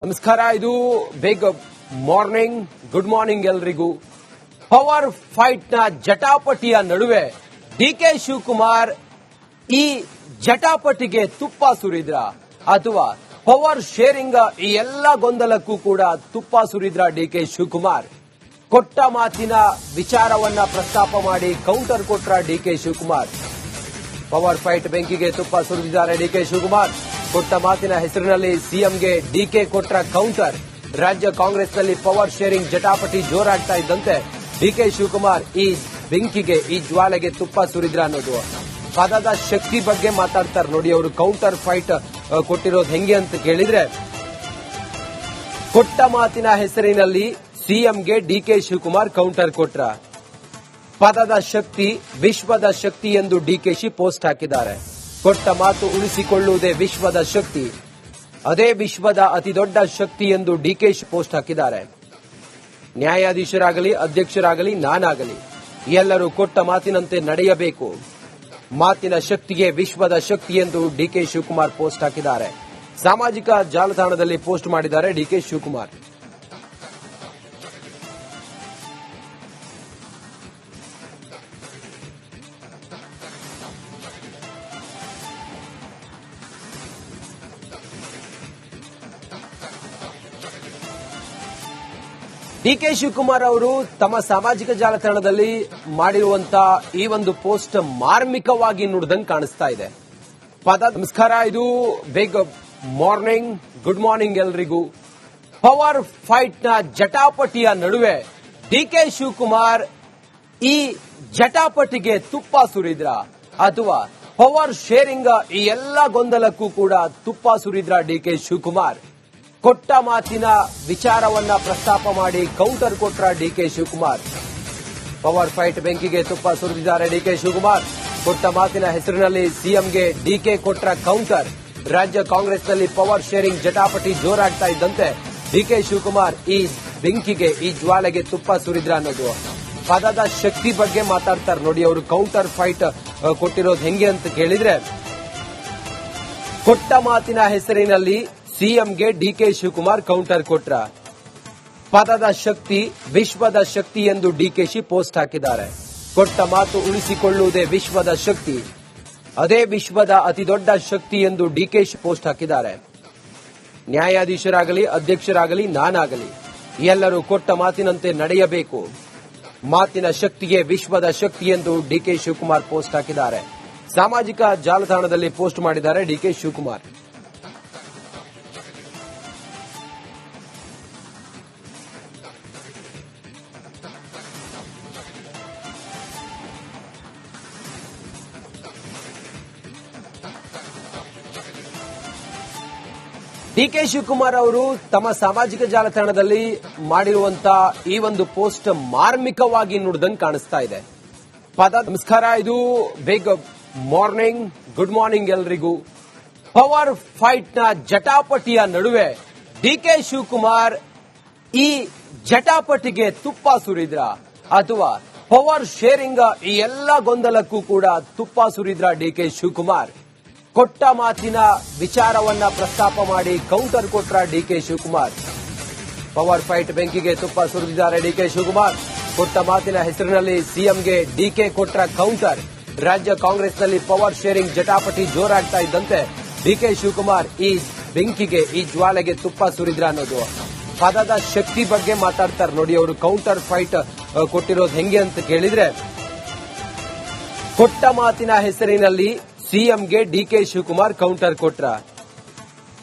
ನಮಸ್ಕಾರ. ಇದು big morning. Good morning ಎಲ್ರಿಗೂ. ಪವರ್ ಫೈಟ್ ನ ಜಟಾಪಟಿಯ ನಡುವೆ ಡಿಕೆ ಶಿವಕುಮಾರ್ ಈ ಜಟಾಪಟಿಗೆ ತುಪ್ಪ ಸುರಿದ್ರ ಅಥವಾ ಪವರ್ ಶೇರಿಂಗ್ ಈ ಎಲ್ಲ ಗೊಂದಲಕ್ಕೂ ಕೂಡ ತುಪ್ಪ ಸುರಿದ್ರ ಡಿಕೆ ಶಿವಕುಮಾರ್? ಕೊಟ್ಟ ಮಾತಿನ ವಿಚಾರವನ್ನ ಪ್ರಸ್ತಾಪ ಮಾಡಿ ಕೌಂಟರ್ ಕೊಟ್ರ ಡಿಕೆ ಶಿವಕುಮಾರ್. ಪವರ್ ಫೈಟ್ ಬೆಂಕಿಗೆ ತುಪ್ಪ ಸುರಿದಿದ್ದಾರೆ ಡಿಕೆ ಶಿವಕುಮಾರ್. ಕೊಟ್ಟ ಮಾತಿನ ಹೆಸರಿನಲ್ಲಿ ಸಿಎಂಗೆ ಡಿಕೆ ಕೊಟ್ರ ಕೌಂಟರ್. ರಾಜ್ಯ ಕಾಂಗ್ರೆಸ್ನಲ್ಲಿ ಪವರ್ ಶೇರಿಂಗ್ ಜಟಾಪಟಿ ಜೋರಾಗ್ತಾ ಇದ್ದಂತೆ ಡಿಕೆ ಶಿವಕುಮಾರ್ ಈ ಬೆಂಕಿಗೆ, ಈ ಜ್ವಾಲೆಗೆ ತುಪ್ಪ ಸುರಿದ್ರ ಅನ್ನೋದು. ಪದದ ಶಕ್ತಿ ಬಗ್ಗೆ ಮಾತಾಡ್ತಾರೆ ನೋಡಿ ಅವರು. ಕೌಂಟರ್ ಫೈಟ್ ಕೊಟ್ಟಿರೋದು ಹೆಂಗೆ ಅಂತ ಕೇಳಿದ್ರೆ, ಕೊಟ್ಟ ಮಾತಿನ ಹೆಸರಿನಲ್ಲಿ ಸಿಎಂಗೆ ಡಿಕೆ ಶಿವಕುಮಾರ್ ಕೌಂಟರ್ ಕೊಟ್ರ. ಪದದ ಶಕ್ತಿ ವಿಶ್ವದ ಶಕ್ತಿ ಎಂದು ಡಿಕೆಶಿ ಪೋಸ್ಟ್ ಹಾಕಿದ್ದಾರೆ. ಕೊಟ್ಟ ಮಾತು ಉಳಿಸಿಕೊಳ್ಳುವುದೇ ವಿಶ್ವದ ಶಕ್ತಿ, ಅದೇ ವಿಶ್ವದ ಅತಿದೊಡ್ಡ ಶಕ್ತಿ ಎಂದು ಡಿಕೆಶಿ ಪೋಸ್ಟ್ ಹಾಕಿದ್ದಾರೆ. ನ್ಯಾಯಾಧೀಶರಾಗಲಿ, ಅಧ್ಯಕ್ಷರಾಗಲಿ, ನಾನಾಗಲಿ ಎಲ್ಲರೂ ಕೊಟ್ಟ ಮಾತಿನಂತೆ ನಡೆಯಬೇಕು. ಮಾತಿನ ಶಕ್ತಿಗೆ ವಿಶ್ವದ ಶಕ್ತಿ ಎಂದು ಡಿಕೆ ಶಿವಕುಮಾರ್ ಪೋಸ್ಟ್ ಹಾಕಿದ್ದಾರೆ. ಸಾಮಾಜಿಕ ಜಾಲತಾಣದಲ್ಲಿ ಪೋಸ್ಟ್ ಮಾಡಿದ್ದಾರೆ ಡಿಕೆ ಶಿವಕುಮಾರ್. ಡಿಕೆ ಶಿವಕುಮಾರ್ ಅವರು ತಮ್ಮ ಸಾಮಾಜಿಕ ಜಾಲತಾಣದಲ್ಲಿ ಮಾಡಿರುವಂತಹ ಈ ಒಂದು ಪೋಸ್ಟ್ ಮಾರ್ಮಿಕವಾಗಿ ನುಡಿದಂಗೆ ಕಾಣಿಸ್ತಾ ಇದೆ. ನಮಸ್ಕಾರ. ಇದು ಬಿಗ್ ಮಾರ್ನಿಂಗ್. ಗುಡ್ ಮಾರ್ನಿಂಗ್ ಎಲ್ರಿಗೂ. ಪವರ್ ಫೈಟ್ ನ ಜಟಾಪಟಿಯ ನಡುವೆ ಡಿಕೆ ಶಿವಕುಮಾರ್ ಈ ಜಟಾಪಟಿಗೆ ತುಪ್ಪ ಸುರಿದ್ರ ಅಥವಾ ಪವರ್ ಶೇರಿಂಗ್ ಈ ಎಲ್ಲ ಗೊಂದಲಕ್ಕೂ ಕೂಡ ತುಪ್ಪ ಸುರಿದ್ರ ಡಿಕೆ ಶಿವಕುಮಾರ್? ಕೊಟ್ಟ ಮಾತಿನ ವಿಚಾರವನ್ನ ಪ್ರಸ್ತಾಪ ಮಾಡಿ ಕೌಂಟರ್ ಕೊಟ್ರ ಡಿಕೆ ಶಿವಕುಮಾರ್. ಪವರ್ ಫೈಟ್ ಬೆಂಕಿಗೆ ತುಪ್ಪ ಸುರಿದಿದ್ದಾರೆ ಡಿಕೆ ಶಿವಕುಮಾರ್. ಕೊಟ್ಟ ಮಾತಿನ ಹೆಸರಿನಲ್ಲಿ ಸಿಎಂಗೆ ಡಿಕೆ ಕೊಟ್ರ ಕೌಂಟರ್. ರಾಜ್ಯ ಕಾಂಗ್ರೆಸ್ನಲ್ಲಿ ಪವರ್ ಶೇರಿಂಗ್ ಜಟಾಪಟಿ ಜೋರಾಗ್ತಾ ಇದ್ದಂತೆ ಡಿಕೆ ಶಿವಕುಮಾರ್ ಈ ಬೆಂಕಿಗೆ, ಈ ಜ್ವಾಲೆಗೆ ತುಪ್ಪ ಸುರಿದ್ರ ಅನ್ನೋದು. ಪದದ ಶಕ್ತಿ ಬಗ್ಗೆ ಮಾತಾಡ್ತಾರೆ ನೋಡಿ ಅವರು. ಕೌಂಟರ್ ಫೈಟ್ ಕೊಟ್ಟಿರೋದು ಹೆಂಗೆ ಅಂತ ಕೇಳಿದ್ರೆ, ಕೊಟ್ಟ ಮಾತಿನ ಹೆಸರಿನಲ್ಲಿ ಸಿಎಂಗೆ ಡಿಕೆ ಶಿವಕುಮಾರ್ ಕೌಂಟರ್ ಕೊಟ್ರ. ಪದದ ಶಕ್ತಿ ವಿಶ್ವದ ಶಕ್ತಿ ಎಂದು ಡಿಕೆಶಿ ಪೋಸ್ಟ್ ಹಾಕಿದ್ದಾರೆ. ಕೊಟ್ಟ ಮಾತು ಉಳಿಸಿಕೊಳ್ಳುವುದೇ ವಿಶ್ವದ ಶಕ್ತಿ, ಅದೇ ವಿಶ್ವದ ಅತಿದೊಡ್ಡ ಶಕ್ತಿ ಎಂದು ಡಿಕೆಶಿ ಪೋಸ್ಟ್ ಹಾಕಿದ್ದಾರೆ. ನ್ಯಾಯಾಧೀಶರಾಗಲಿ, ಅಧ್ಯಕ್ಷರಾಗಲಿ, ನಾನಾಗಲಿ ಎಲ್ಲರೂ ಕೊಟ್ಟ ಮಾತಿನಂತೆ ನಡೆಯಬೇಕು. ಮಾತಿನ ಶಕ್ತಿಗೆ ವಿಶ್ವದ ಶಕ್ತಿ ಎಂದು ಡಿಕೆ ಶಿವಕುಮಾರ್ ಪೋಸ್ಟ್ ಹಾಕಿದ್ದಾರೆ. ಸಾಮಾಜಿಕ ಜಾಲತಾಣದಲ್ಲಿ ಪೋಸ್ಟ್ ಮಾಡಿದ್ದಾರೆ ಡಿಕೆ ಶಿವಕುಮಾರ್. ಡಿಕೆ ಶಿವಕುಮಾರ್ ಅವರು ತಮ್ಮ ಸಾಮಾಜಿಕ ಜಾಲತಾಣದಲ್ಲಿ ಮಾಡಿರುವಂತಹ ಈ ಒಂದು ಪೋಸ್ಟ್ ಮಾರ್ಮಿಕವಾಗಿ ನುಡಿದಂಗೆ ಕಾಣಿಸ್ತಾ ಇದೆ. ನಮಸ್ಕಾರ. ಇದು ಬಿಗ್ ಮಾರ್ನಿಂಗ್. ಗುಡ್ ಮಾರ್ನಿಂಗ್ ಎಲ್ರಿಗೂ. ಪವರ್ ಫೈಟ್ ನ ಜಟಾಪಟಿಯ ನಡುವೆ ಡಿಕೆ ಶಿವಕುಮಾರ್ ಈ ಜಟಾಪಟಿಗೆ ತುಪ್ಪ ಸುರಿದ್ರ ಅಥವಾ ಪವರ್ ಶೇರಿಂಗ್ ಈ ಎಲ್ಲ ಗೊಂದಲಕ್ಕೂ ಕೂಡ ತುಪ್ಪ ಸುರಿದ್ರ ಡಿಕೆ ಶಿವಕುಮಾರ್? ಕೊಟ್ಟ ಮಾತಿನ ವಿಚಾರವನ್ನ ಪ್ರಸ್ತಾಪ ಮಾಡಿ ಕೌಂಟರ್ ಕೊಟ್ರ ಡಿಕೆ ಶಿವಕುಮಾರ್. ಪವರ್ ಫೈಟ್ ಬೆಂಕಿಗೆ ತುಪ್ಪ ಸುರಿದಿದ್ದಾರೆ ಡಿಕೆ ಶಿವಕುಮಾರ್. ಕೊಟ್ಟ ಮಾತಿನ ಹೆಸರಿನಲ್ಲಿ ಸಿಎಂಗೆ ಡಿಕೆ ಕೊಟ್ರ ಕೌಂಟರ್. ರಾಜ್ಯ ಕಾಂಗ್ರೆಸ್ನಲ್ಲಿ ಪವರ್ ಶೇರಿಂಗ್ ಜಟಾಪಟಿ ಜೋರಾಗ್ತಾ ಇದ್ದಂತೆ ಡಿಕೆ ಶಿವಕುಮಾರ್ ಈ ಬೆಂಕಿಗೆ, ಈ ಜ್ವಾಲೆಗೆ ತುಪ್ಪ ಸುರಿದ್ರ ಅನ್ನೋದು. ಪದದ ಶಕ್ತಿ ಬಗ್ಗೆ ಮಾತಾಡ್ತಾರೆ ನೋಡಿ ಅವರು. ಕೌಂಟರ್ ಫೈಟ್ ಕೊಟ್ಟಿರೋದು ಹೆಂಗೆ ಅಂತ ಕೇಳಿದ್ರೆ, ಕೊಟ್ಟ ಮಾತಿನ ಹೆಸರಿನಲ್ಲಿ ಸಿಎಂಗೆ ಡಿಕೆ ಶಿವಕುಮಾರ್ ಕೌಂಟರ್ ಕೊಟ್ರ.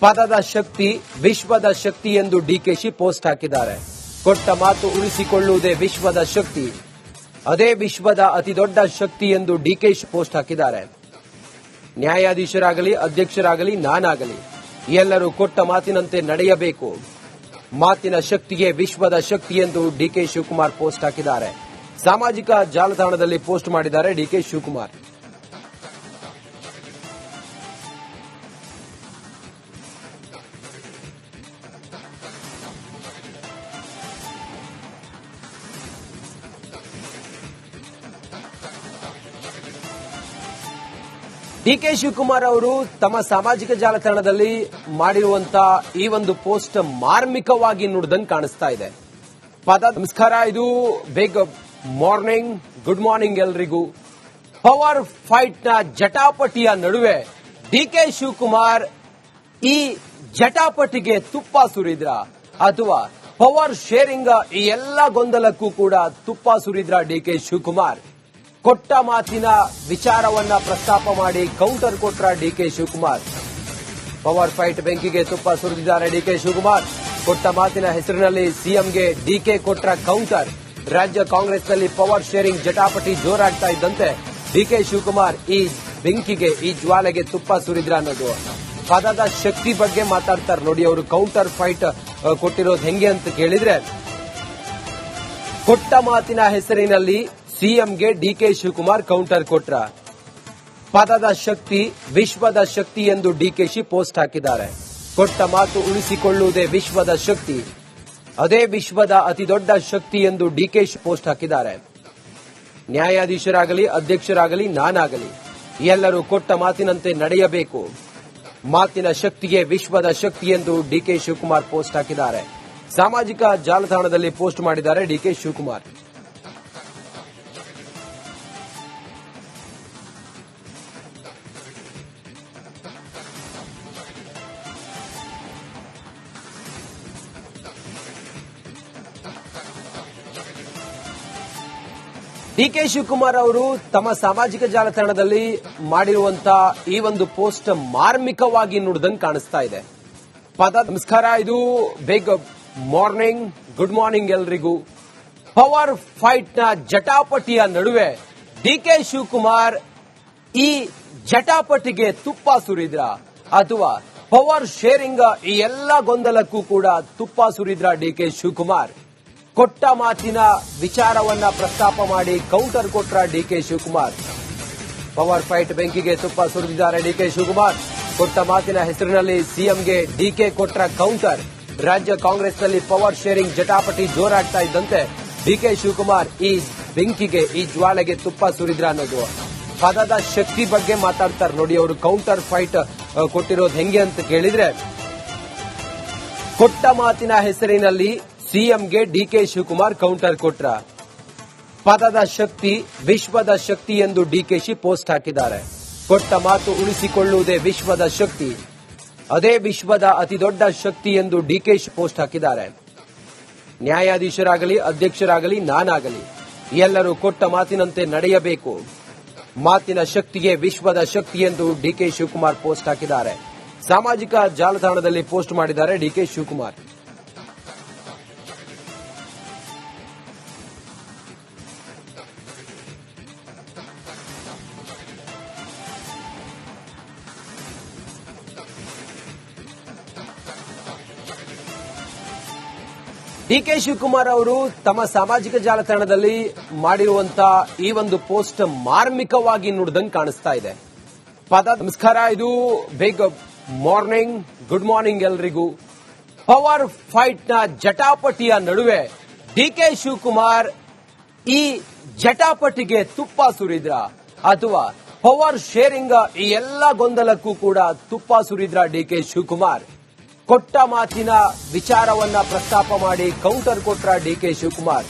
ಪದದ ಶಕ್ತಿ ವಿಶ್ವದ ಶಕ್ತಿ ಎಂದು ಡಿಕೆಶಿ ಪೋಸ್ಟ್ ಹಾಕಿದ್ದಾರೆ. ಕೊಟ್ಟ ಮಾತು ಉಳಿಸಿಕೊಳ್ಳುವುದೇ ವಿಶ್ವದ ಶಕ್ತಿ, ಅದೇ ವಿಶ್ವದ ಅತಿದೊಡ್ಡ ಶಕ್ತಿ ಎಂದು ಡಿಕೆಶಿ ಪೋಸ್ಟ್ ಹಾಕಿದ್ದಾರೆ. ನ್ಯಾಯಾಧೀಶರಾಗಲಿ, ಅಧ್ಯಕ್ಷರಾಗಲಿ, ನಾನಾಗಲಿ ಎಲ್ಲರೂ ಕೊಟ್ಟ ಮಾತಿನಂತೆ ನಡೆಯಬೇಕು. ಮಾತಿನ ಶಕ್ತಿಗೆ ವಿಶ್ವದ ಶಕ್ತಿ ಎಂದು ಡಿಕೆ ಶಿವಕುಮಾರ್ ಪೋಸ್ಟ್ ಹಾಕಿದ್ದಾರೆ. ಸಾಮಾಜಿಕ ಜಾಲತಾಣದಲ್ಲಿ ಪೋಸ್ಟ್ ಮಾಡಿದ್ದಾರೆ ಡಿಕೆ ಶಿವಕುಮಾರ್. ಡಿಕೆ ಶಿವಕುಮಾರ್ ಅವರು ತಮ್ಮ ಸಾಮಾಜಿಕ ಜಾಲತಾಣದಲ್ಲಿ ಮಾಡಿರುವಂತಹ ಈ ಒಂದು ಪೋಸ್ಟ್ ಮಾರ್ಮಿಕವಾಗಿ ನುಡಿದಂಗೆ ಕಾಣಿಸ್ತಾ ಇದೆ. ನಮಸ್ಕಾರ, ಇದು ಬಿಗ್ ಮಾರ್ನಿಂಗ್, ಗುಡ್ ಮಾರ್ನಿಂಗ್ ಎಲ್ರಿಗೂ. ಪವರ್ ಫೈಟ್ ನ ಜಟಾಪಟಿಯ ನಡುವೆ ಡಿಕೆ ಶಿವಕುಮಾರ್ ಈ ಜಟಾಪಟಿಗೆ ತುಪ್ಪ ಸುರಿದ್ರ ಅಥವಾ ಪವರ್ ಶೇರಿಂಗ್ ಈ ಎಲ್ಲ ಗೊಂದಲಕ್ಕೂ ಕೂಡ ತುಪ್ಪ ಸುರಿದ್ರ ಡಿಕೆ ಶಿವಕುಮಾರ್? ಕೊಟ್ಟ ಮಾತಿನ ವಿಚಾರವನ್ನ ಪ್ರಸ್ತಾಪ ಮಾಡಿ ಕೌಂಟರ್ ಕೊಟ್ರ ಡಿಕೆ ಶಿವಕುಮಾರ್. ಪವರ್ ಫೈಟ್ ಬೆಂಕಿಗೆ ತುಪ್ಪ ಸುರಿದಿದ್ದಾರೆ ಡಿಕೆ ಶಿವಕುಮಾರ್. ಕೊಟ್ಟ ಮಾತಿನ ಹೆಸರಿನಲ್ಲಿ ಸಿಎಂಗೆ ಡಿಕೆ ಕೊಟ್ರ ಕೌಂಟರ್. ರಾಜ್ಯ ಕಾಂಗ್ರೆಸ್ನಲ್ಲಿ ಪವರ್ ಶೇರಿಂಗ್ ಜಟಾಪಟಿ ಜೋರಾಗ್ತಾ ಇದ್ದಂತೆ ಡಿಕೆ ಶಿವಕುಮಾರ್ ಈ ಬೆಂಕಿಗೆ, ಈ ಜ್ವಾಲೆಗೆ ತುಪ್ಪ ಸುರಿದ್ರ ಅನ್ನೋದು ಪದದ ಶಕ್ತಿ ಬಗ್ಗೆ ಮಾತಾಡ್ತಾರೆ ನೋಡಿ. ಅವರು ಕೌಂಟರ್ ಫೈಟ್ ಕೊಟ್ಟಿರೋದು ಹೆಂಗೆ ಅಂತ ಕೇಳಿದ್ರೆ, ಕೊಟ್ಟ ಮಾತಿನ ಹೆಸರಿನಲ್ಲಿ ಸಿಎಂಗೆ ಡಿಕೆ ಶಿವಕುಮಾರ್ ಕೌಂಟರ್ ಕೊಟ್ರ. ಪದದ ಶಕ್ತಿ ವಿಶ್ವದ ಶಕ್ತಿ ಎಂದು ಡಿಕೆಶಿ ಪೋಸ್ಟ್ ಹಾಕಿದ್ದಾರೆ. ಕೊಟ್ಟ ಮಾತು ಉಳಿಸಿಕೊಳ್ಳುವುದೇ ವಿಶ್ವದ ಶಕ್ತಿ, ಅದೇ ವಿಶ್ವದ ಅತಿದೊಡ್ಡ ಶಕ್ತಿ ಎಂದು ಡಿಕೆಶಿ ಪೋಸ್ಟ್ ಹಾಕಿದ್ದಾರೆ. ನ್ಯಾಯಾಧೀಶರಾಗಲಿ, ಅಧ್ಯಕ್ಷರಾಗಲಿ, ನಾನಾಗಲಿ ಎಲ್ಲರೂ ಕೊಟ್ಟ ಮಾತಿನಂತೆ ನಡೆಯಬೇಕು. ಮಾತಿನ ಶಕ್ತಿಗೆ ವಿಶ್ವದ ಶಕ್ತಿ ಎಂದು ಡಿಕೆ ಶಿವಕುಮಾರ್ ಪೋಸ್ಟ್ ಹಾಕಿದ್ದಾರೆ. ಸಾಮಾಜಿಕ ಜಾಲತಾಣದಲ್ಲಿ ಪೋಸ್ಟ್ ಮಾಡಿದ್ದಾರೆ ಡಿಕೆ ಶಿವಕುಮಾರ್. ಡಿಕೆ ಶಿವಕುಮಾರ್ ಅವರು ತಮ್ಮ ಸಾಮಾಜಿಕ ಜಾಲತಾಣದಲ್ಲಿ ಮಾಡಿರುವಂತಹ ಈ ಒಂದು ಪೋಸ್ಟ್ ಮಾರ್ಮಿಕವಾಗಿ ನುಡಿದಂಗೆ ಕಾಣಿಸ್ತಾ ಇದೆ. ನಮಸ್ಕಾರ, ಇದು ಬಿಗ್ ಮಾರ್ನಿಂಗ್, ಗುಡ್ ಮಾರ್ನಿಂಗ್ ಎಲ್ರಿಗೂ. ಪವರ್ ಫೈಟ್ ನ ಜಟಾಪಟಿಯ ನಡುವೆ ಡಿಕೆ ಶಿವಕುಮಾರ್ ಈ ಜಟಾಪಟಿಗೆ ತುಪ್ಪ ಸುರಿದ್ರ ಅಥವಾ ಪವರ್ ಶೇರಿಂಗ್ ಈ ಎಲ್ಲ ಗೊಂದಲಕ್ಕೂ ಕೂಡ ತುಪ್ಪ ಸುರಿದ್ರ ಡಿಕೆ ಶಿವಕುಮಾರ್? ಕೊಟ್ಟ ಮಾತಿನ ವಿಚಾರವನ್ನ ಪ್ರಸ್ತಾಪ ಮಾಡಿ ಕೌಂಟರ್ ಕೊಟ್ರ ಡಿಕೆ ಶಿವಕುಮಾರ್. ಪವರ್ ಫೈಟ್ ಬೆಂಕಿಗೆ ತುಪ್ಪ ಸುರಿದಿದ್ದಾರೆ ಡಿಕೆ ಶಿವಕುಮಾರ್. ಕೊಟ್ಟ ಮಾತಿನ ಹೆಸರಿನಲ್ಲಿ ಸಿಎಂಗೆ ಡಿಕೆ ಕೊಟ್ರ ಕೌಂಟರ್. ರಾಜ್ಯ ಕಾಂಗ್ರೆಸ್ನಲ್ಲಿ ಪವರ್ ಶೇರಿಂಗ್ ಜಟಾಪಟಿ ಜೋರಾಗ್ತಾ ಇದ್ದಂತೆ ಡಿಕೆ ಶಿವಕುಮಾರ್ ಈ ಬೆಂಕಿಗೆ, ಈ ಜ್ವಾಲೆಗೆ ತುಪ್ಪ ಸುರಿದ್ರ ಅನ್ನೋದು ಪದದ ಶಕ್ತಿ ಬಗ್ಗೆ ಮಾತಾಡ್ತಾರೆ ನೋಡಿ. ಅವರು ಕೌಂಟರ್ ಫೈಟ್ ಕೊಟ್ಟಿರೋದು ಹೆಂಗೆ ಅಂತ ಕೇಳಿದ್ರೆ, ಕೊಟ್ಟ ಮಾತಿನ ಹೆಸರಿನಲ್ಲಿ ಸಿಎಂಗೆ ಡಿಕೆ ಶಿವಕುಮಾರ್ ಕೌಂಟರ್ ಕೊಟ್ರ. ಪದದ ಶಕ್ತಿ ವಿಶ್ವದ ಶಕ್ತಿ ಎಂದು ಡಿಕೆಶಿ ಪೋಸ್ಟ್ ಹಾಕಿದ್ದಾರೆ. ಕೊಟ್ಟ ಮಾತು ಉಳಿಸಿಕೊಳ್ಳುವುದೇ ವಿಶ್ವದ ಶಕ್ತಿ, ಅದೇ ವಿಶ್ವದ ಅತಿದೊಡ್ಡ ಶಕ್ತಿ ಎಂದು ಡಿಕೆಶಿ ಪೋಸ್ಟ್ ಹಾಕಿದ್ದಾರೆ. ನ್ಯಾಯಾಧೀಶರಾಗಲಿ, ಅಧ್ಯಕ್ಷರಾಗಲಿ, ನಾನಾಗಲಿ ಎಲ್ಲರೂ ಕೊಟ್ಟ ಮಾತಿನಂತೆ ನಡೆಯಬೇಕು. ಮಾತಿನ ಶಕ್ತಿಗೆ ವಿಶ್ವದ ಶಕ್ತಿ ಎಂದು ಡಿಕೆ ಶಿವಕುಮಾರ್ ಪೋಸ್ಟ್ ಹಾಕಿದ್ದಾರೆ. ಸಾಮಾಜಿಕ ಜಾಲತಾಣದಲ್ಲಿ ಪೋಸ್ಟ್ ಮಾಡಿದ್ದಾರೆ ಡಿಕೆ ಶಿವಕುಮಾರ್. ಡಿಕೆ ಶಿವಕುಮಾರ್ ಅವರು ತಮ್ಮ ಸಾಮಾಜಿಕ ಜಾಲತಾಣದಲ್ಲಿ ಮಾಡಿರುವಂತಹ ಈ ಒಂದು ಪೋಸ್ಟ್ ಮಾರ್ಮಿಕವಾಗಿ ನುಡಿದಂಗೆ ಕಾಣಿಸ್ತಾ ಇದೆ. ನಮಸ್ಕಾರ, ಇದು ಬಿಗ್ ಮಾರ್ನಿಂಗ್, ಗುಡ್ ಮಾರ್ನಿಂಗ್ ಎಲ್ರಿಗೂ. ಪವರ್ ಫೈಟ್ ನ ಜಟಾಪಟಿಯ ನಡುವೆ ಡಿಕೆ ಶಿವಕುಮಾರ್ ಈ ಜಟಾಪಟಿಗೆ ತುಪ್ಪ ಸುರಿದ್ರ ಅಥವಾ ಪವರ್ ಶೇರಿಂಗ್ ಈ ಎಲ್ಲ ಗೊಂದಲಕ್ಕೂ ಕೂಡ ತುಪ್ಪ ಸುರಿದ್ರ ಡಿಕೆ ಶಿವಕುಮಾರ್? ಕೊಟ್ಟ ಮಾತಿನ ವಿಚಾರವನ್ನ ಪ್ರಸ್ತಾಪ ಮಾಡಿ ಕೌಂಟರ್ ಕೊಟ್ರ ಡಿಕೆ ಶಿವಕುಮಾರ್.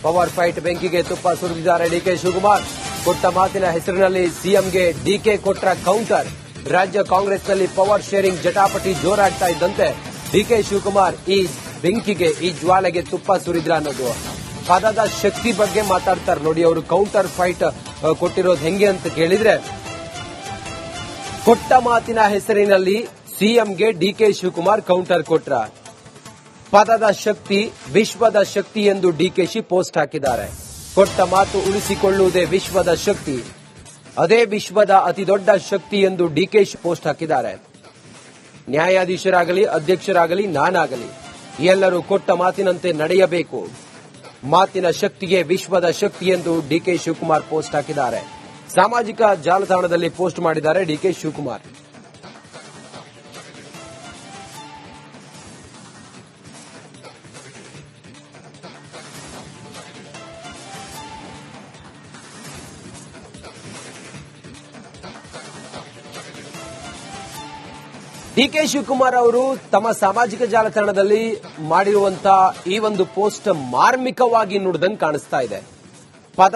ಪವರ್ ಫೈಟ್ ಬೆಂಕಿಗೆ ತುಪ್ಪ ಸುರಿದಿದ್ದಾರೆ ಡಿಕೆ ಶಿವಕುಮಾರ್. ಕೊಟ್ಟ ಮಾತಿನ ಹೆಸರಿನಲ್ಲಿ ಸಿಎಂಗೆ ಡಿಕೆ ಕೊಟ್ರ ಕೌಂಟರ್. ರಾಜ್ಯ ಕಾಂಗ್ರೆಸ್ನಲ್ಲಿ ಪವರ್ ಶೇರಿಂಗ್ ಜಟಾಪಟಿ ಜೋರಾಗ್ತಾ ಇದ್ದಂತೆ ಡಿಕೆ ಶಿವಕುಮಾರ್ ಈ ಬೆಂಕಿಗೆ, ಈ ಜ್ವಾಲೆಗೆ ತುಪ್ಪ ಸುರಿದ್ರ ಅನ್ನೋದು ಪದದ ಶಕ್ತಿ ಬಗ್ಗೆ ಮಾತಾಡ್ತಾರೆ ನೋಡಿ. ಅವರು ಕೌಂಟರ್ ಫೈಟ್ ಕೊಟ್ಟಿರೋದು ಹೆಂಗೆ ಅಂತ ಕೇಳಿದ್ರೆ, ಕೊಟ್ಟ ಮಾತಿನ ಹೆಸರಿನಲ್ಲಿ ಸಿಎಂಗೆ ಡಿಕೆ ಶಿವಕುಮಾರ್ ಕೌಂಟರ್ ಕೊಟ್ರ. ಪದದ ಶಕ್ತಿ ವಿಶ್ವದ ಶಕ್ತಿ ಎಂದು ಡಿಕೆಶಿ ಪೋಸ್ಟ್ ಹಾಕಿದ್ದಾರೆ. ಕೊಟ್ಟ ಮಾತು ಉಳಿಸಿಕೊಳ್ಳುವುದೇ ವಿಶ್ವದ ಶಕ್ತಿ, ಅದೇ ವಿಶ್ವದ ಅತಿದೊಡ್ಡ ಶಕ್ತಿ ಎಂದು ಡಿಕೆಶಿ ಪೋಸ್ಟ್ ಹಾಕಿದ್ದಾರೆ. ನ್ಯಾಯಾಧೀಶರಾಗಲಿ, ಅಧ್ಯಕ್ಷರಾಗಲಿ, ನಾನಾಗಲಿ ಎಲ್ಲರೂ ಕೊಟ್ಟ ಮಾತಿನಂತೆ ನಡೆಯಬೇಕು. ಮಾತಿನ ಶಕ್ತಿಗೆ ವಿಶ್ವದ ಶಕ್ತಿ ಎಂದು ಡಿಕೆ ಶಿವಕುಮಾರ್ ಪೋಸ್ಟ್ ಹಾಕಿದ್ದಾರೆ. ಸಾಮಾಜಿಕ ಜಾಲತಾಣದಲ್ಲಿ ಪೋಸ್ಟ್ ಮಾಡಿದ್ದಾರೆ ಡಿಕೆ ಶಿವಕುಮಾರ್. ಡಿಕೆ ಶಿವಕುಮಾರ್ ಅವರು ತಮ್ಮ ಸಾಮಾಜಿಕ ಜಾಲತಾಣದಲ್ಲಿ ಮಾಡಿರುವಂತಹ ಈ ಒಂದು ಪೋಸ್ಟ್ ಮಾರ್ಮಿಕವಾಗಿ ನುಡಿದಂಗೆ ಕಾಣಿಸ್ತಾ ಇದೆ. ಪದ